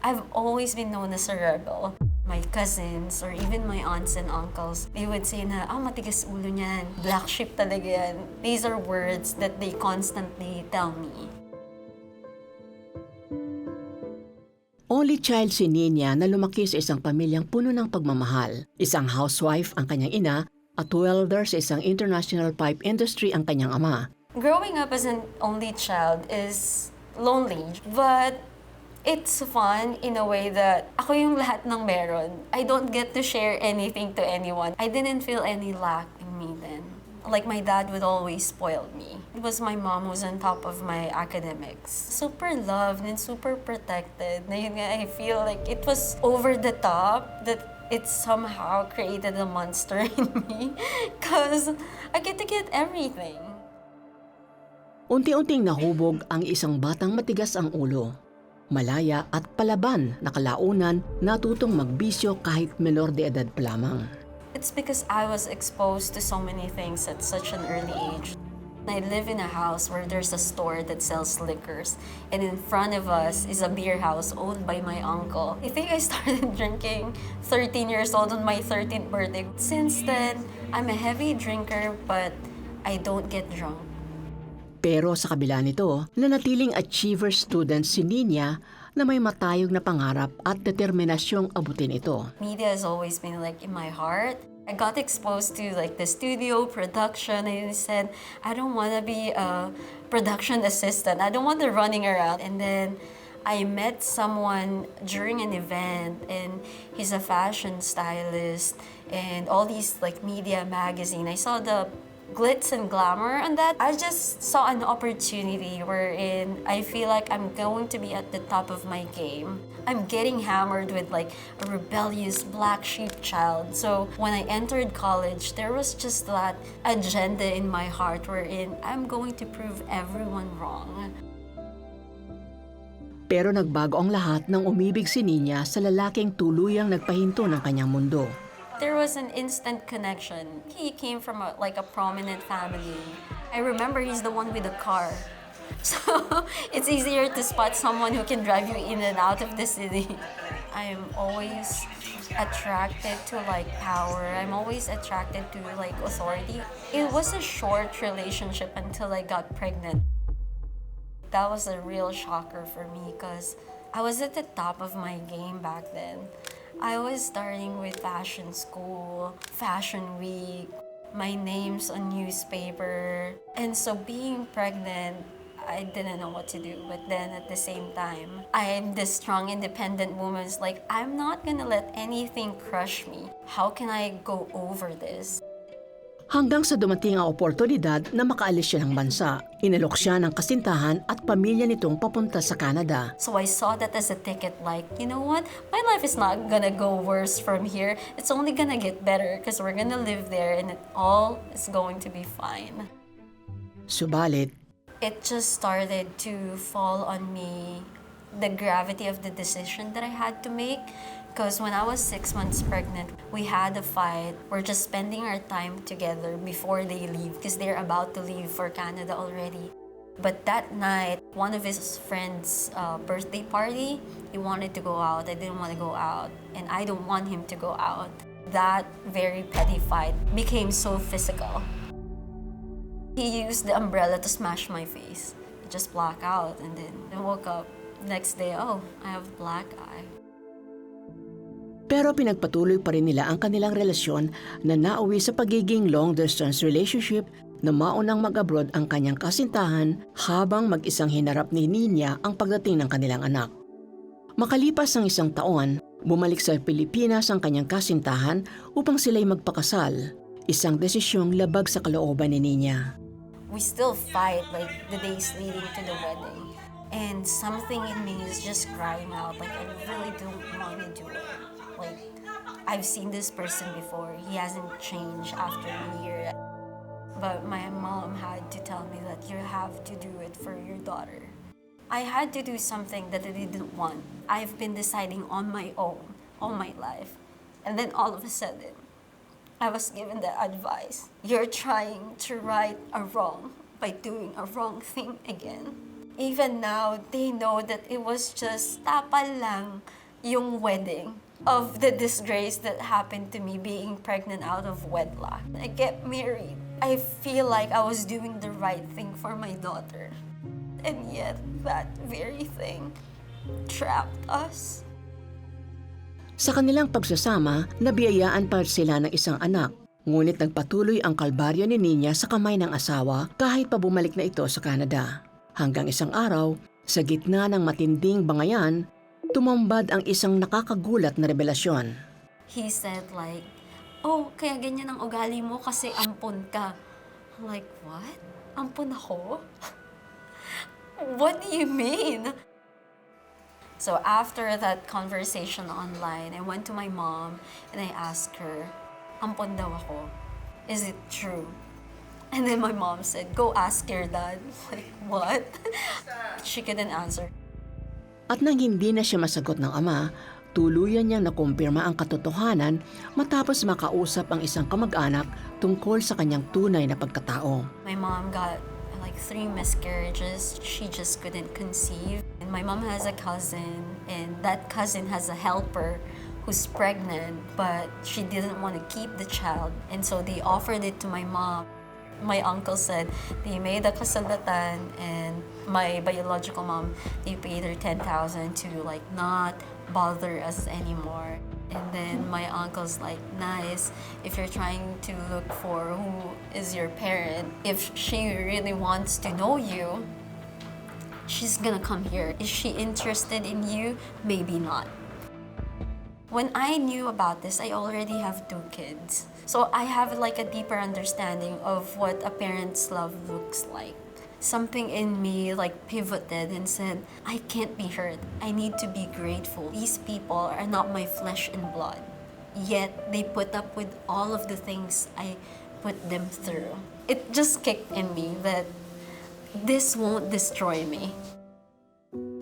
I've always been known as a rebel. My cousins or even my aunts and uncles, they would say na, matigas ulo niyan, black sheep talaga yan. These are words that they constantly tell me. Only child si Nina na lumaki sa isang pamilyang puno ng pagmamahal. Isang housewife ang kanyang ina at welder sa isang international pipe industry ang kanyang ama. Growing up as an only child is lonely, but it's fun in a way that ako yung lahat ng meron. I don't get to share anything to anyone. I didn't feel any lack in me then. Like my dad would always spoil me. It was my mom who's on top of my academics. Super loved and super protected. Na yun nga, I feel like it was over the top that it somehow created a monster in me because I get to get everything. Unti-unting nahubog ang isang batang matigas ang ulo. Malaya at palaban na kalaunan natutong magbisyo kahit menor de edad pa lamang. It's because I was exposed to so many things at such an early age. I live in a house where there's a store that sells liquors, and in front of us is a beer house owned by my uncle. I think I started drinking 13 years old on my 13th birthday. Since then, I'm a heavy drinker, but I don't get drunk. Pero sa kabila nito, nanatiling achiever student si Nina na may matayog na pangarap at determinasyong abutin ito. Media has always been like in my heart. I got exposed to like the studio production and I said, I don't want to be a production assistant. I don't want to running around. And then I met someone during an event and he's a fashion stylist and all these like media magazine. I saw the glitz and glamour and that. I just saw an opportunity wherein I feel like I'm going to be at the top of my game. I'm getting hammered with like a rebellious black sheep child. So when I entered college, there was just that agenda in my heart wherein I'm going to prove everyone wrong. Pero nagbago ang lahat nang umibig si Nina sa lalaking tuluyang nagpahinto ng kanyang mundo. There was an instant connection. He came from a prominent family. I remember he's the one with the car. So it's easier to spot someone who can drive you in and out of the city. I am always attracted to like power. I'm always attracted to like authority. It was a short relationship until I got pregnant. That was a real shocker for me because I was at the top of my game back then. I was starting with fashion school, fashion week, my name's on newspaper. And so being pregnant, I didn't know what to do. But then at the same time, I'm this strong, independent woman. It's like, I'm not gonna let anything crush me. How can I go over this? Hanggang sa dumating ang oportunidad na makaalis siya ng bansa. Inalok siya ng kasintahan at pamilya nitong papunta sa Canada. So I saw that as a ticket like, you know what? My life is not gonna go worse from here. It's only gonna get better because we're gonna live there and it all is going to be fine. Subalit, It just started to fall on me, the gravity of the decision that I had to make. Because when I was 6 months pregnant, we had a fight. We're just spending our time together before they leave because they're about to leave for Canada already. But that night, one of his friends' birthday party, he wanted to go out. I didn't want to go out. And I don't want him to go out. That very petty fight became so physical. He used the umbrella to smash my face. I just black out and then I woke up. Next day, I have black eye. pero pinagpatuloy pa rin nila ang kanilang relasyon na nauwi sa pagiging long-distance relationship na maunang mag-abroad ang kanyang kasintahan habang mag-isang hinarap ni Nina ang pagdating ng kanilang anak. Makalipas ang 1 taon, bumalik sa Pilipinas ang kanyang kasintahan upang sila'y magpakasal, isang desisyong labag sa kalooban ni Nina. We still fight like the days leading to the wedding. And something in me is just crying out, like I really don't want to do it. Like, I've seen this person before. He hasn't changed after a year. But my mom had to tell me that you have to do it for your daughter. I had to do something that I didn't want. I've been deciding on my own all my life. And then all of a sudden, I was given the advice. You're trying to right a wrong by doing a wrong thing again. Even now, they know that it was just tapal lang. yung wedding of the disgrace that happened to me being pregnant out of wedlock. I get married. I feel like I was doing the right thing for my daughter. And yet, that very thing trapped us. Sa kanilang pagsasama, nabiyayaan pa sila ng isang anak. Ngunit nagpatuloy ang kalbaryo ni Nina sa kamay ng asawa kahit pa bumalik na ito sa Canada. Hanggang isang araw, sa gitna ng matinding bangayan, tumambad ang isang nakakagulat na revelasyon. He said like, oh, kaya ganyan ang ugali mo kasi ampon ka. I'm like, what? Ampon ako? What do you mean? So after that conversation online, I went to my mom and I asked her, ampon daw ako. Is it true? And then my mom said, go ask your dad. Like, what? She couldn't answer. At nang hindi na siya masagot ng ama, tuluyan niyang nakumpirma ang katotohanan matapos makausap ang isang kamag-anak tungkol sa kanyang tunay na pagkatao. My mom got like 3 miscarriages. She just couldn't conceive. And my mom has a cousin, and that cousin has a helper who's pregnant, but she didn't want to keep the child. And so they offered it to my mom. My uncle said they made a kasalatan, and my biological mom, they paid her 10,000 to like not bother us anymore. And then my uncle's like, nice, if you're trying to look for who is your parent, if she really wants to know you, she's gonna come here. Is she interested in you? Maybe not. When I knew about this, I already have 2 kids. So I have like a deeper understanding of what a parent's love looks like. Something in me like pivoted and said, I can't be hurt. I need to be grateful. These people are not my flesh and blood. Yet they put up with all of the things I put them through. It just kicked in me that this won't destroy me.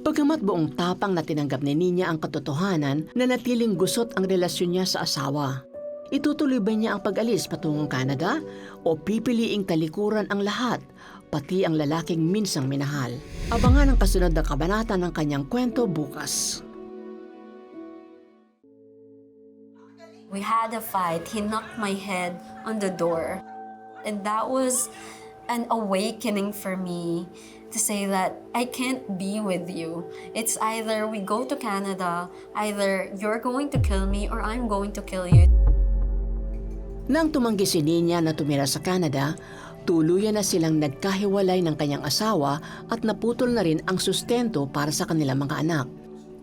Bagamat buong tapang na tinanggap ni Nina ang katotohanan, nanatiling gusot ang relasyon niya sa asawa. Itutuloy ba niya ang pag-alis patungong Canada o pipiliing talikuran ang lahat, pati ang lalaking minsang minahal? Abangan ang kasunod na kabanata ng kanyang kwento bukas. We had a fight. He knocked my head on the door. And that was an awakening for me to say that I can't be with you. It's either we go to Canada, either you're going to kill me or I'm going to kill you. Nang tumanggi si Nina na tumira sa Canada, tuluyan na silang nagkahiwalay ng kanyang asawa at naputol na rin ang sustento para sa kanilang mga anak.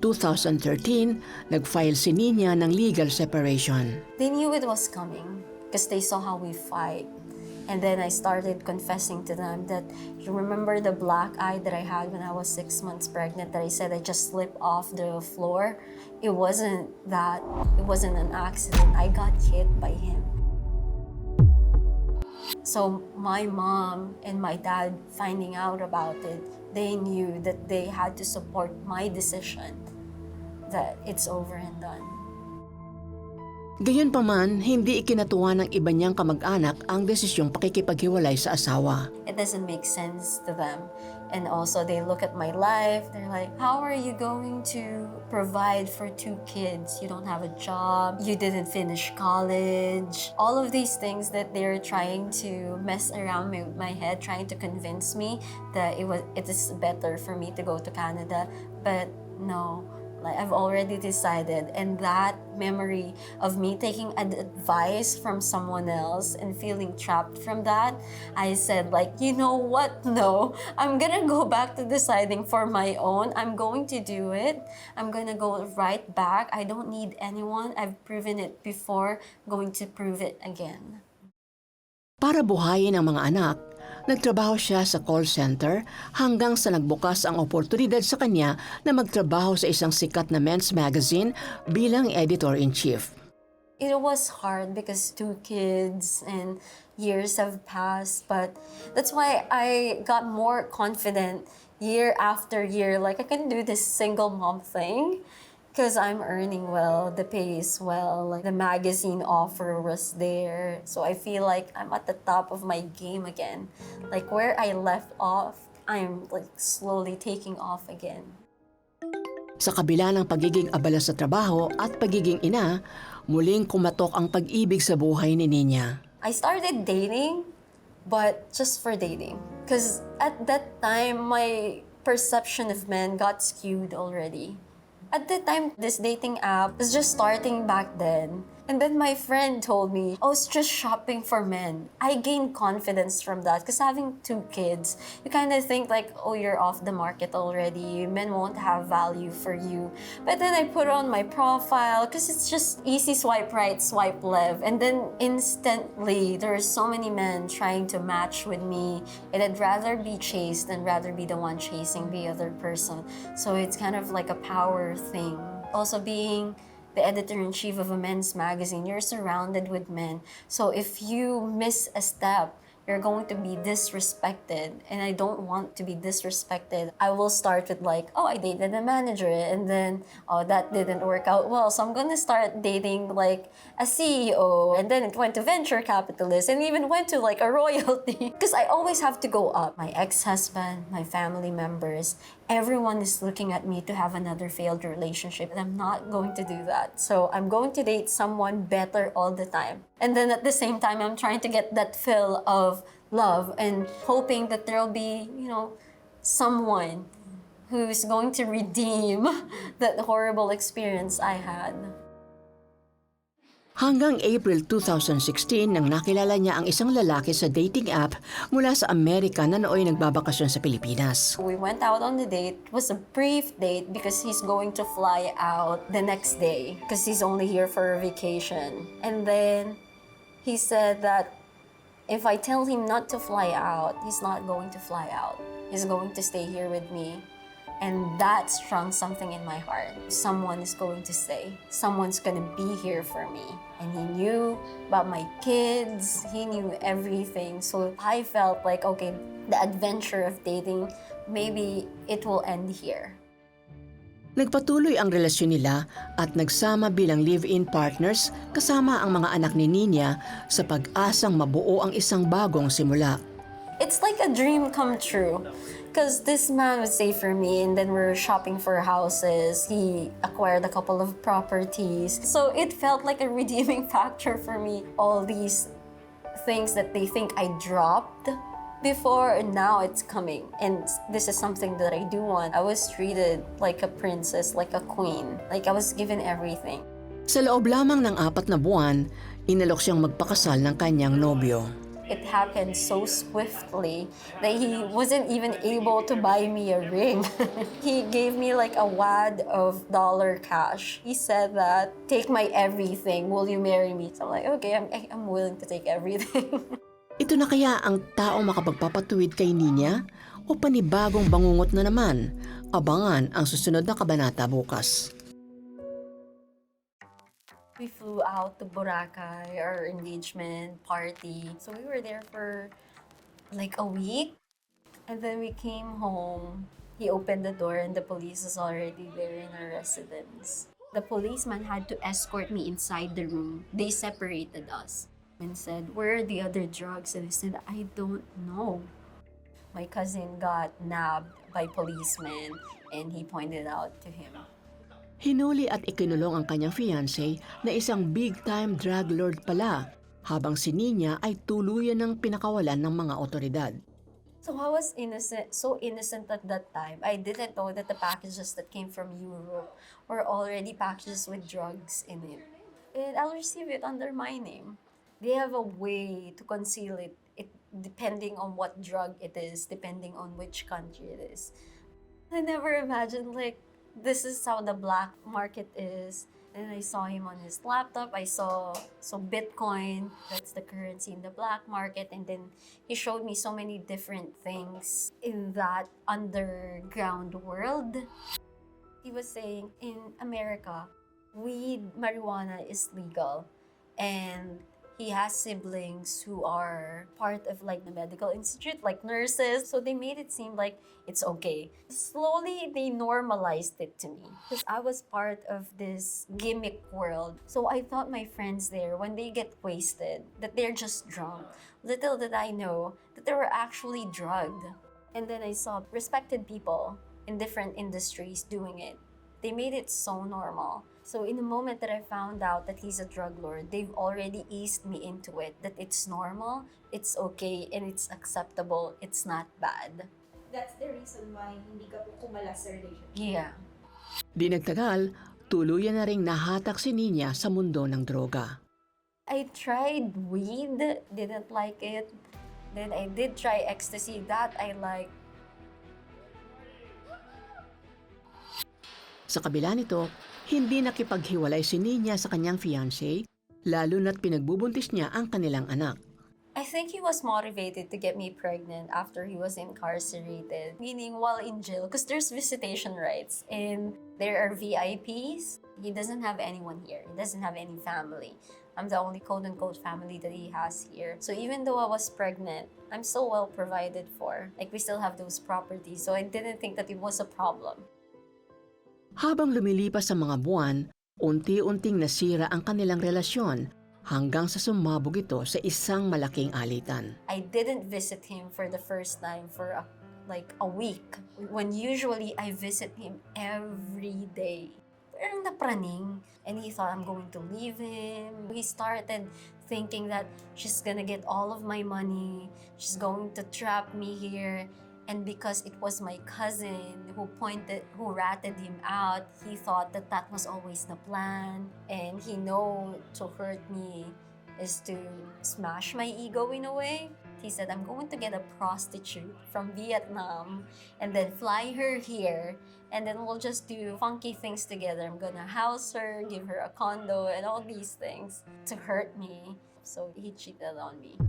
2013, nag-file si Nina ng legal separation. They knew it was coming because they saw how we fight. And then I started confessing to them that, you remember the black eye that I had when I was 6 months pregnant that I said I just slipped off the floor? It wasn't that. It wasn't an accident. I got hit by him. So my mom and my dad finding out about it, they knew that they had to support my decision that it's over and done. Gayunpaman, hindi ikinatuwa ng iba niyang kamag-anak ang desisyong pakikipaghiwalay sa asawa. It doesn't make sense to them. And also they look at my life, they're like, how are you going to provide for 2 kids? You don't have a job, you didn't finish college. All of these things that they're trying to mess around with my head, trying to convince me that it is better for me to go to Canada. But no. Like, I've already decided, and that memory of me taking advice from someone else and feeling trapped from that, I said like, you know what? No, I'm gonna go back to deciding for my own. I'm going to do it. I'm gonna go right back. I don't need anyone. I've proven it before. Going to prove it again. Para buhayin ang mga anak, nagtrabaho siya sa call center hanggang sa nagbukas ang oportunidad sa kanya na magtrabaho sa isang sikat na men's magazine bilang editor-in-chief. It was hard because 2 kids and years have passed, but that's why I got more confident year after year. Like, I can do this single mom thing because I'm earning well, the pay is well, like the magazine offer was there. So I feel like I'm at the top of my game again. Like where I left off, I'm like slowly taking off again. Sa kabila ng pagiging abala sa trabaho at pagiging ina, muling kumatok ang pag-ibig sa buhay ni Nina. I started dating, but just for dating. Because at that time, my perception of men got skewed already. At the time, this dating app was just starting back then. And then my friend told me, oh, it's just shopping for men. I gained confidence from that because having 2 kids, you kind of think like, oh, you're off the market already. Men won't have value for you. But then I put on my profile because it's just easy swipe right, swipe left. And then instantly, there are so many men trying to match with me. And I'd rather be chased than rather be the one chasing the other person. So it's kind of like a power thing. Also being the editor-in-chief of a men's magazine, you're surrounded with men. So if you miss a step, you're going to be disrespected. And I don't want to be disrespected. I will start with like, oh, I dated a manager. And then, oh, that didn't work out well. So I'm gonna start dating like a CEO. And then it went to venture capitalists and even went to like a royalty. Because I always have to go up. My ex-husband, my family members, everyone is looking at me to have another failed relationship. And I'm not going to do that. So I'm going to date someone better all the time. And then at the same time, I'm trying to get that fill of love and hoping that there'll be, someone who's going to redeem that horrible experience I had. Hanggang April 2016 nang nakilala niya ang isang lalaki sa dating app mula sa Amerika na nooy nagbabakasyon sa Pilipinas. We went out on the date. It was a brief date because he's going to fly out the next day because he's only here for a vacation. And then he said that if I tell him not to fly out, he's not going to fly out. He's going to stay here with me. And that strung something in my heart. Someone is going to stay. Someone's gonna be here for me. And he knew about my kids. He knew everything. So I felt like, okay, the adventure of dating, maybe it will end here. Nagpatuloy ang relasyon nila at nagsama bilang live-in partners kasama ang mga anak ni Nina sa pag-asang mabuo ang isang bagong simula. It's like a dream come true. Because this man would stay for me and then we're shopping for houses. He acquired a couple of properties. So it felt like a redeeming factor for me. All these things that they think I dropped before, and now it's coming. And this is something that I do want. I was treated like a princess, like a queen. Like I was given everything. Sa loob lamang ng 4 na buwan, inalok siyang magpakasal ng kanyang nobyo. It happened so swiftly that he wasn't even able to buy me a ring. He gave me like a wad of dollar cash. He said that, take my everything, will you marry me? So I'm like, okay, I'm willing to take everything. Ito na kaya ang taong makapagpapatuwid kay Nina o panibagong bangungot na naman? Abangan ang susunod na kabanata bukas. We flew out to Boracay, our engagement party. So we were there for like a week. And then we came home. He opened the door and the police was already there in our residence. The policeman had to escort me inside the room. They separated us and said, where are the other drugs? And I said, I don't know. My cousin got nabbed by policemen and he pointed out to him. Hinuli at ikinulong ang kanyang fiancé na isang big-time drug lord pala, habang si Nina ay tuluyan ng pinakawalan ng mga otoridad. So I was innocent, so innocent at that time. I didn't know that the packages that came from Europe were already packages with drugs in it. And I'll receive it under my name. They have a way to conceal it depending on what drug it is, depending on which country it is. I never imagined this is how the black market is. And I saw him on his laptop. I saw Bitcoin, that's the currency in the black market. And then he showed me so many different things in that underground world. He was saying, in America, marijuana is legal. And he has siblings who are part of the medical institute, like nurses. So they made it seem like it's okay. Slowly, they normalized it to me because I was part of this gimmick world. So I thought my friends there, when they get wasted, that they're just drunk. Little did I know that they were actually drugged. And then I saw respected people in different industries doing it. They made it so normal. So in the moment that I found out that he's a drug lord, they've already eased me into it, that it's normal, it's okay, and it's acceptable, it's not bad. That's the reason why hindi ka po kumalas sa relationship. Yeah. Di nagtagal, tuluyan na ring nahatak si Nina sa mundo ng droga. I tried weed, didn't like it. Then I did try ecstasy, that I like. Sa kabila nito, hindi nakipaghiwalay si Nina sa kanyang fiancé, lalo na't pinagbubuntis niya ang kanilang anak. I think he was motivated to get me pregnant after he was incarcerated. Meaning, while in jail, because there's visitation rights and there are VIPs. He doesn't have anyone here. He doesn't have any family. I'm the only quote-unquote family that he has here. So even though I was pregnant, I'm so well provided for. Like, we still have those properties. So I didn't think that it was a problem. Habang lumilipas sa mga buwan, unti-unting nasira ang kanilang relasyon hanggang sa sumabog ito sa isang malaking alitan. I didn't visit him for the first time for a week. When usually I visit him every day. Parang napraning. And he thought I'm going to leave him. He started thinking that she's gonna get all of my money. She's going to trap me here. And because it was my cousin who ratted him out, he thought that that was always the plan. And he know to hurt me is to smash my ego in a way. He said, I'm going to get a prostitute from Vietnam and then fly her here. And then we'll just do funky things together. I'm gonna house her, give her a condo, and all these things to hurt me. So he cheated on me.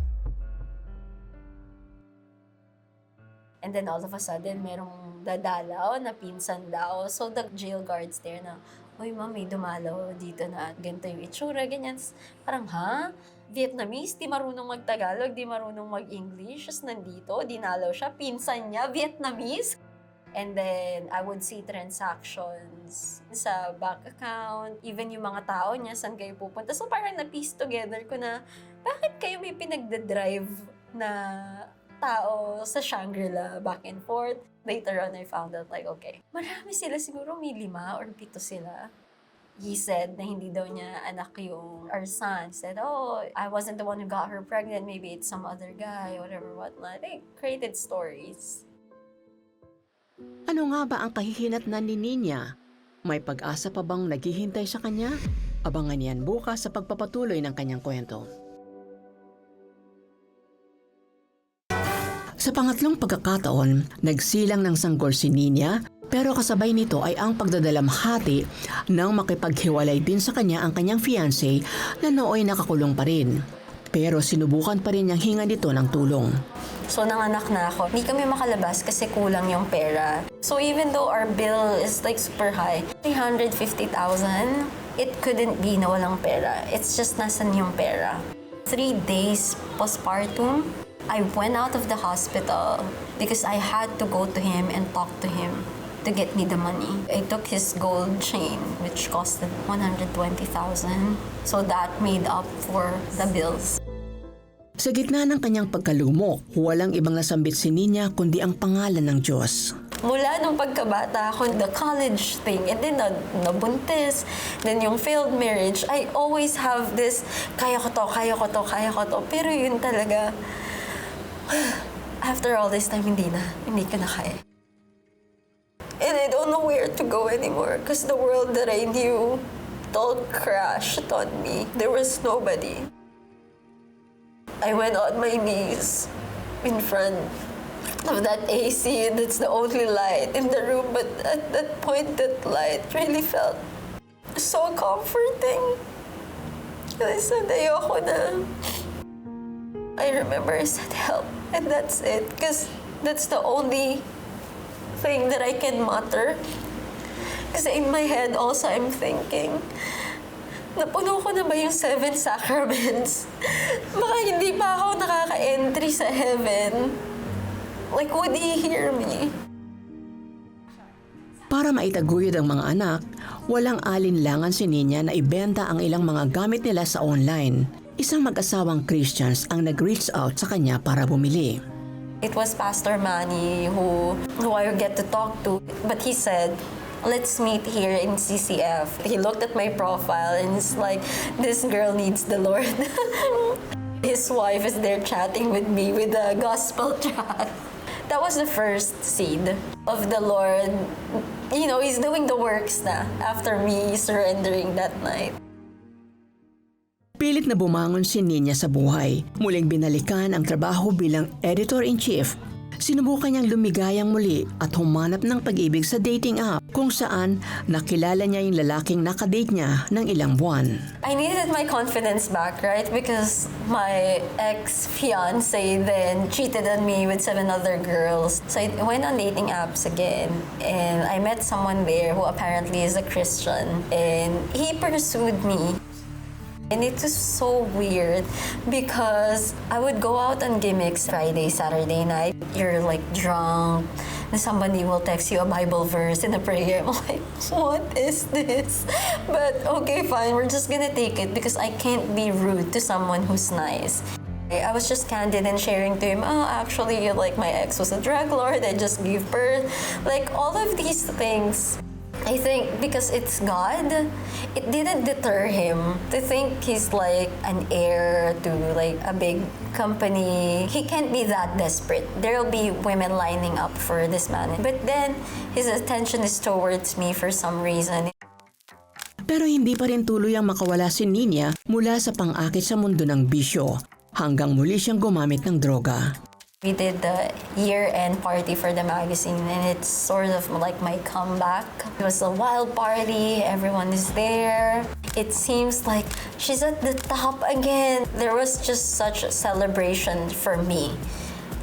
And then all of a sudden, merong dadalaw na pinsan daw. So the jail guards there na, uy ma'am, may dumalaw dito na ganito yung itsura, ganyan. Parang, ha? Vietnamese, di marunong mag-Tagalog, di marunong mag-English. Just nandito, dinalaw siya, pinsan niya, Vietnamese. And then, I would see transactions sa bank account, even yung mga tao niya, saan kayo pupunta. So parang na-piece together ko na, bakit kayo may pinagdadrive na tao sa Shangri-La back and forth? Later on, I found out like, okay, marami sila, siguro may 5 or 7 sila. He said na hindi daw niya anak yung our son. He said, oh, I wasn't the one who got her pregnant. Maybe it's some other guy, whatever, whatnot. They created stories. Ano nga ba ang kahihinatnan ni Nina? May pag-asa pa bang naghihintay sa kanya? Abangan yan bukas sa pagpapatuloy ng kanyang kwento. Sa pangatlong pagkakataon, nagsilang ng sanggol si Nina, pero kasabay nito ay ang pagdadalamhati nang makipaghiwalay din sa kanya ang kanyang fiancé na nooy nakakulong pa rin. Pero sinubukan pa rin niyang hinga dito ng tulong. So nanganak na ako. Hindi kami makalabas kasi kulang yung pera. So even though our bill is like super high, 350,000, it couldn't be na walang pera. It's just nasan yung pera. 3 days postpartum, I went out of the hospital because I had to go to him and talk to him to get me the money. I took his gold chain, which costed 120,000. So that made up for the bills. Sa gitna ng kanyang pagkalumok, walang ibang nasambit si Nina kundi ang pangalan ng Diyos. Mula nung pagkabata ako, the college thing, and then nabuntis, then yung failed marriage, I always have this, kaya ko to, kaya ko to, kaya ko to. Pero yun talaga, after all this time, hindi ko na kaya. And I don't know where to go anymore because the world that I knew all crashed on me. There was nobody. I went on my knees in front of that AC, and that's the only light in the room. But at that point, that light really felt so comforting. And I said, ayoko na. I remember I said, help, and that's it. Because that's the only thing that I can mutter. Kasi in my head also, I'm thinking, napuno ko na ba yung 7 sacraments? Baka hindi pa ako nakaka-entry sa heaven. Like, would he hear me? Para maitaguyod ang mga anak, walang alinlangan si Nina na ibenta ang ilang mga gamit nila sa online. Isang mag-asawang Christians ang nag-reach out sa kanya para bumili. It was Pastor Manny who I would get to talk to. But he said, let's meet here in CCF. He looked at my profile and he's like, this girl needs the Lord. His wife is there chatting with me with a gospel chat. That was the first seed of the Lord. You know, He's doing the works na after me surrendering that night. Pilit na bumangon si Nina sa buhay. Muling binalikan ang trabaho bilang editor-in-chief. Sinubukan niyang lumigayang muli at humanap ng pag-ibig sa dating app kung saan nakilala niya yung lalaking nakadate niya ng ilang buwan. I needed my confidence back, right? Because my ex-fiance then cheated on me with 7 other girls. So I went on dating apps again and I met someone there who apparently is a Christian and he pursued me. And it was so weird because I would go out on gimmicks Friday, Saturday night. You're like drunk, and somebody will text you a Bible verse in a prayer. I'm like, what is this? But okay, fine, we're just gonna take it because I can't be rude to someone who's nice. I was just candid and sharing to him, oh, actually, like my ex was a drug lord, I just gave birth. Like all of these things. I think because it's God, it didn't deter him to think he's like an heir to like a big company. He can't be that desperate. There'll be women lining up for this man. But then his attention is towards me for some reason. Pero hindi pa rin tuluyang makawala si Nina mula sa pang-akit sa mundo ng bisyo hanggang muli siyang gumamit ng droga. We did the year-end party for the magazine and it's sort of like my comeback. It was a wild party, everyone is there. It seems like she's at the top again. There was just such a celebration for me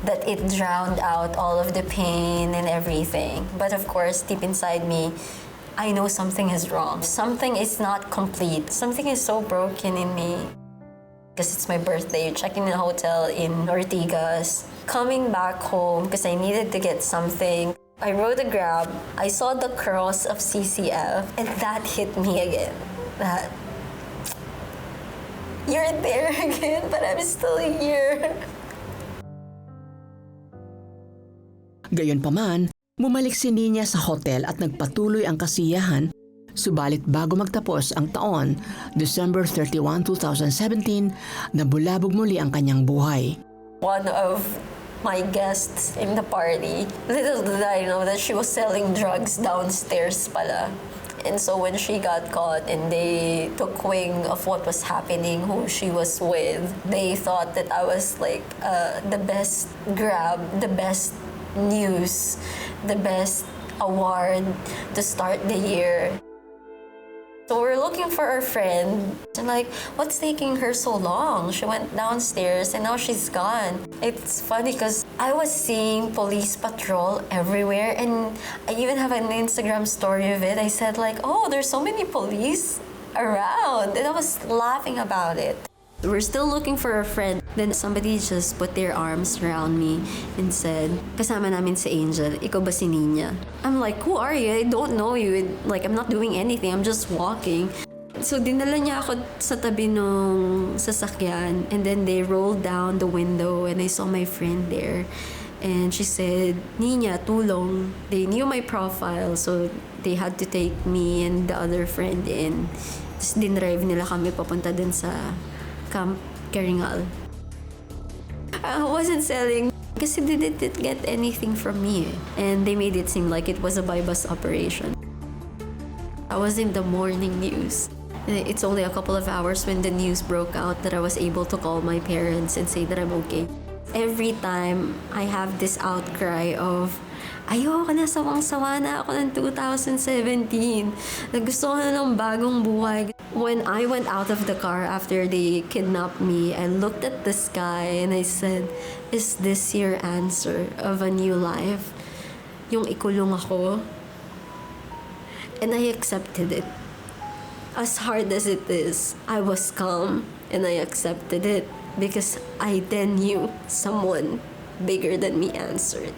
that it drowned out all of the pain and everything. But of course, deep inside me, I know something is wrong. Something is not complete. Something is so broken in me. Because it's my birthday, checking in a hotel in Ortigas, coming back home because I needed to get something. I wrote a Grab, I saw the cross of CCF, and that hit me again. That, you're there again, but I'm still here. Gayunpaman, bumalik si Nina sa hotel at nagpatuloy ang kasiyahan. Subalit bago magtapos ang taon, December 31, 2017, nabulabog muli ang kanyang buhay. One of my guests in the party, little did I know that she was selling drugs downstairs pala. And so when she got caught and they took wing of what was happening, who she was with, they thought that I was like the best grab, the best news, the best award to start the year. So we're looking for our friend. I'm like, what's taking her so long? She went downstairs and now she's gone. It's funny because I was seeing police patrol everywhere and I even have an Instagram story of it. I said like, oh, there's so many police around. And I was laughing about it. We're still looking for a friend. Then somebody just put their arms around me and said, kasama namin si Angel, ikaw ba si Nina? I'm like, who are you? I don't know you. Like, I'm not doing anything. I'm just walking. So dinala niya ako sa tabi nung sasakyan and then they rolled down the window and I saw my friend there. And she said, Nina, tulong. They knew my profile so they had to take me and the other friend in. Tapos dinrive nila kami papunta dun sa Camp Keringal. I wasn't selling kasi they didn't get anything from me. And they made it seem like it was a buy-bus operation. I was in the morning news. It's only a couple of hours when the news broke out that I was able to call my parents and say that I'm okay. Every time I have this outcry of, ayoko na, sawang-sawa na ako ng 2017. Gusto ko na ng bagong buhay. When I went out of the car after they kidnapped me, I looked at the sky and I said, is this your answer of a new life? Yung ikulong ako? And I accepted it. As hard as it is, I was calm and I accepted it because I then knew someone bigger than me answered.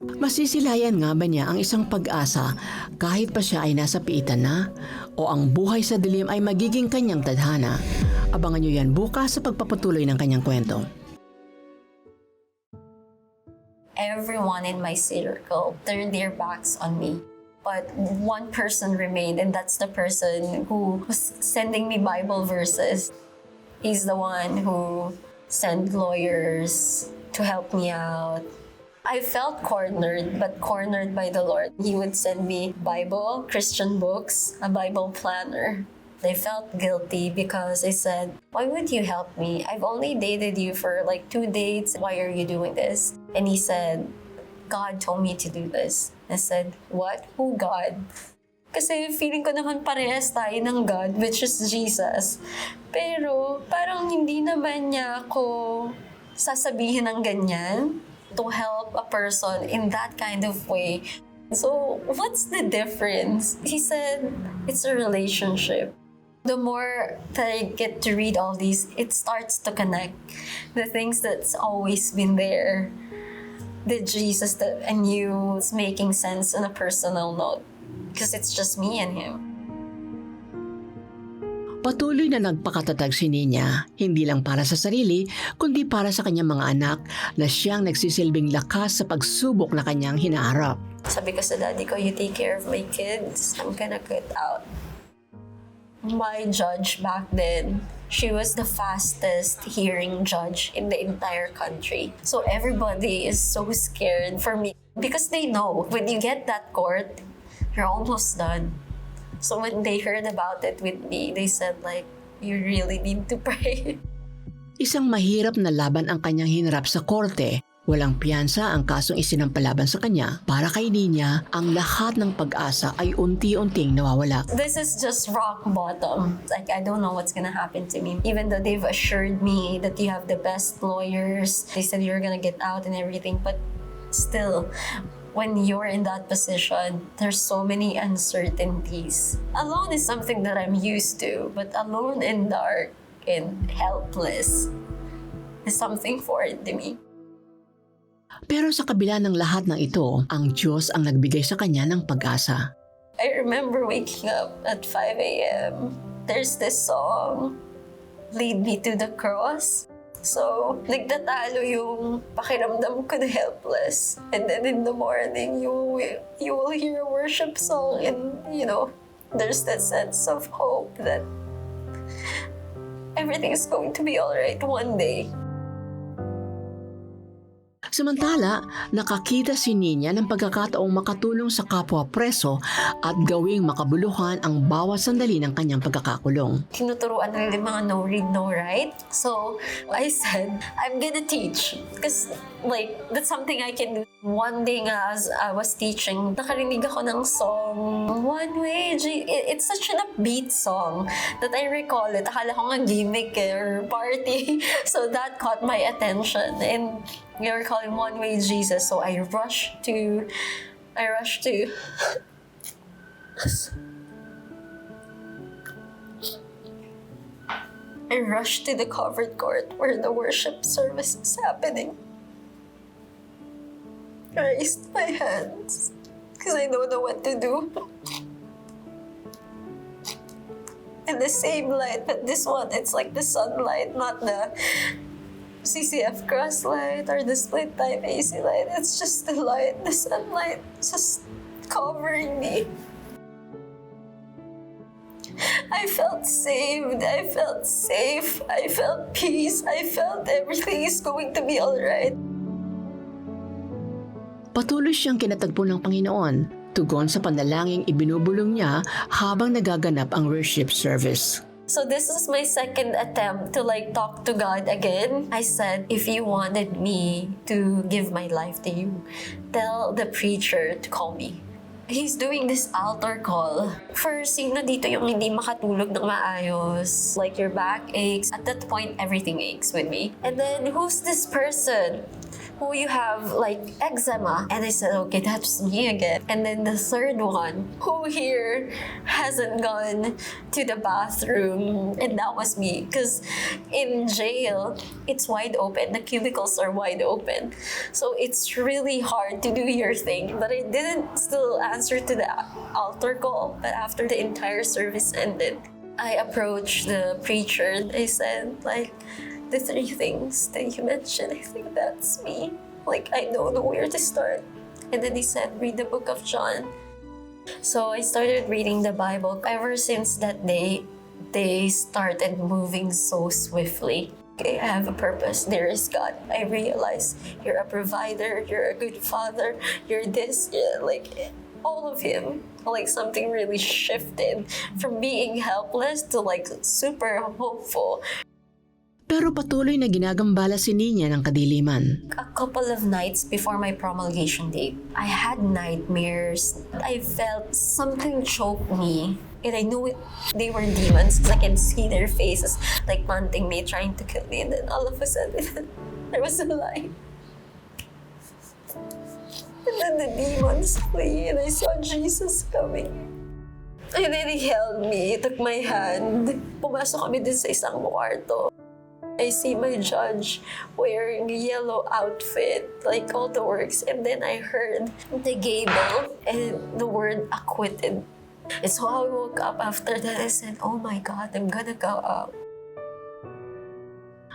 Masisilayan nga ba niya ang isang pag-asa kahit pa siya ay nasa piitan na? O ang buhay sa dilim ay magiging kanyang tadhana? Abangan niyo yan bukas sa pagpapatuloy ng kanyang kwento. Everyone in my circle turned their backs on me. But one person remained, and that's the person who was sending me Bible verses. He's the one who sent lawyers to help me out. I felt cornered, but cornered by the Lord. He would send me Bible, Christian books, a Bible planner. I felt guilty because I said, why would you help me? I've only dated you for like 2 dates. Why are you doing this? And he said, God told me to do this. I said, what? Who God? Kasi feeling ko naman parehas tayo ng God, which is Jesus. Pero parang hindi naman niya ako sasabihin ng ganyan to help a person in that kind of way. So, what's the difference? He said, it's a relationship. The more that I get to read all these, it starts to connect. The things that's always been there. The Jesus that I knew is making sense on a personal note. Because it's just me and him. Patuloy na nagpakatatag si Nina, hindi lang para sa sarili, kundi para sa kanyang mga anak na siyang nagsisilbing lakas sa pagsubok na kanyang hinaharap. Sabi ko sa daddy ko, you take care of my kids, I'm gonna get out. My judge back then, she was the fastest hearing judge in the entire country. So everybody is so scared for me because they know when you get that court, you're almost done. So when they heard about it with me, they said like, you really need to pray. Isang mahirap na laban ang kanyang hinarap sa korte. Walang piyansa ang kasong isinampalaban sa kanya. Para kay Nina, ang lahat ng pag-asa ay unti-unting nawawala. This is just rock bottom. Like, I don't know what's gonna happen to me. Even though they've assured me that you have the best lawyers, they said you're gonna get out and everything, but still, when you're in that position, there's so many uncertainties. Alone is something that I'm used to, but alone and dark and helpless is something foreign to me. Pero sa kabila ng lahat ng ito, ang Diyos ang nagbigay sa kanya ng pag-asa. I remember waking up at 5 a.m. There's this song, Lead Me to the Cross. So, nagtatalo yung pakiramdam ko na helpless. And then in the morning, you will hear a worship song and, there's that sense of hope that everything is going to be alright one day. Samantala, nakakita si Nina ng pagkakataong makatulong sa kapwa preso at gawing makabuluhan ang bawat sandali ng kanyang pagkakakulong. Tinuturuan nila yung mga no read, no write. So, I said, I'm gonna teach. Because, that's something I can do. One day nga, as I was teaching, nakarinig ako ng song, One Way, it's such an upbeat song that I recall it. Akala ko nga gimmick or party. So, that caught my attention. And we were calling One Way Jesus, so I rushed to the covered court where the worship service is happening. I raised my hands because I don't know what to do. And the same light, but this one, it's like the sunlight, not the CCF cross light or the split type AC light. It's just the light, the sunlight just covering me. I felt saved, I felt safe, I felt peace, I felt everything is going to be alright. Patuloy siyang kinatagpo ng Panginoon, tugon sa panalangin ibinubulong niya habang nagaganap ang worship service. So this is my second attempt to talk to God again. I said, if you wanted me to give my life to you, tell the preacher to call me. He's doing this altar call. For sino dito yung hindi makatulog ng maayos, like your back aches. At that point, everything aches with me. And then, who's this person who you have eczema? And I said, okay, that's me again. And then the third one, who here hasn't gone to the bathroom? And that was me. Because in jail, it's wide open. The cubicles are wide open. So it's really hard to do your thing. But I didn't still answer to the altar call. But after the entire service ended, I approached the preacher. I said, the 3 things that you mentioned, I think that's me. I don't know where to start. And then he said, read the book of John. So I started reading the Bible. Ever since that day, they started moving so swiftly. Okay, I have a purpose. There is God. I realize you're a provider, you're a good father, you're this, like all of Him. Like something really shifted from being helpless to like super hopeful. Pero patuloy na ginagambala si Nina ng kadiliman. A couple of nights before my promulgation date, I had nightmares. I felt something choke me. And I knew it, they were demons because I can see their faces like taunting me, trying to kill me. And then all of a sudden, there was a light. And then the demons flee and I saw Jesus coming. And then He held me, He took my hand. Pumasok kami din sa isang kwarto. I see my judge wearing a yellow outfit, like all the works. And then I heard the gable and the word acquitted. And so I woke up after that. I said, oh my God, I'm gonna go out.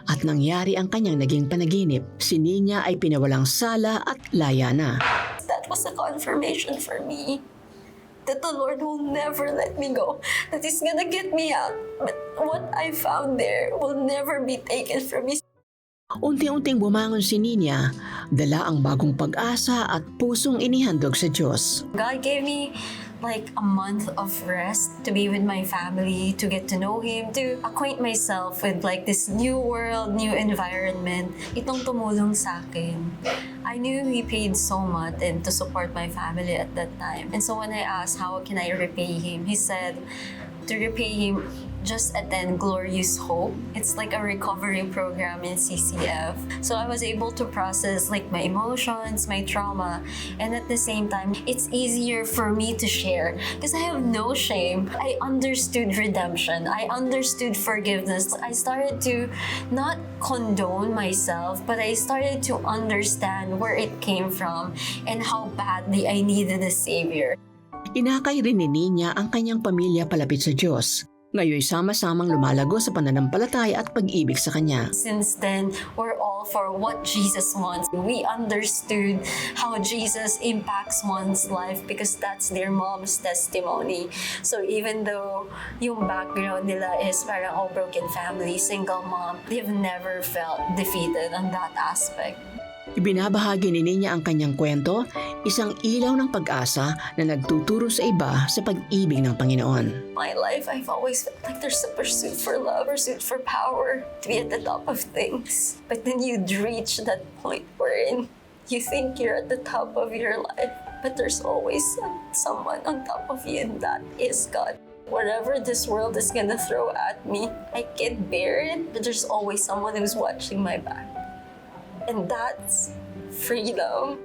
At nangyari ang kanyang naging panaginip, si Nina ay pinawalang sala at laya na. That was a confirmation for me that the Lord will never let me go, that He's gonna get me out. But what I found there will never be taken from me. Unti-unting bumangon si Nina, dala ang bagong pag-asa at pusong inihandog sa Diyos. God gave me like a month of rest to be with my family, to get to know Him, to acquaint myself with like this new world, new environment. Itong tumulong sa akin. I knew He paid so much and to support my family at that time. And so when I asked how can I repay Him, He said to repay Him, just attend Glorious Hope. It's like a recovery program in CCF. So I was able to process like my emotions, my trauma, and at the same time, it's easier for me to share because I have no shame. I understood redemption. I understood forgiveness. I started to not condone myself, but I started to understand where it came from and how badly I needed a Savior. Inakay rin ni Nina ang kanyang pamilya palapit sa Diyos. Ngayon sama-samang lumalago sa pananampalataya at pag-ibig sa Kanya. Since then, we're all for what Jesus wants. We understood how Jesus impacts one's life because that's their mom's testimony. So even though yung background nila is parang all broken family, single mom, they've never felt defeated on that aspect. Ibinabahagi ni Nina ang kanyang kwento, isang ilaw ng pag-asa na nagtuturo sa iba sa pag-ibig ng Panginoon. My life, I've always felt like there's a pursuit for love, pursuit for power, to be at the top of things. But then you'd reach that point wherein you think you're at the top of your life, but there's always someone on top of you, and that is God. Whatever this world is gonna throw at me, I can bear it, but there's always someone who's watching my back. And that's freedom.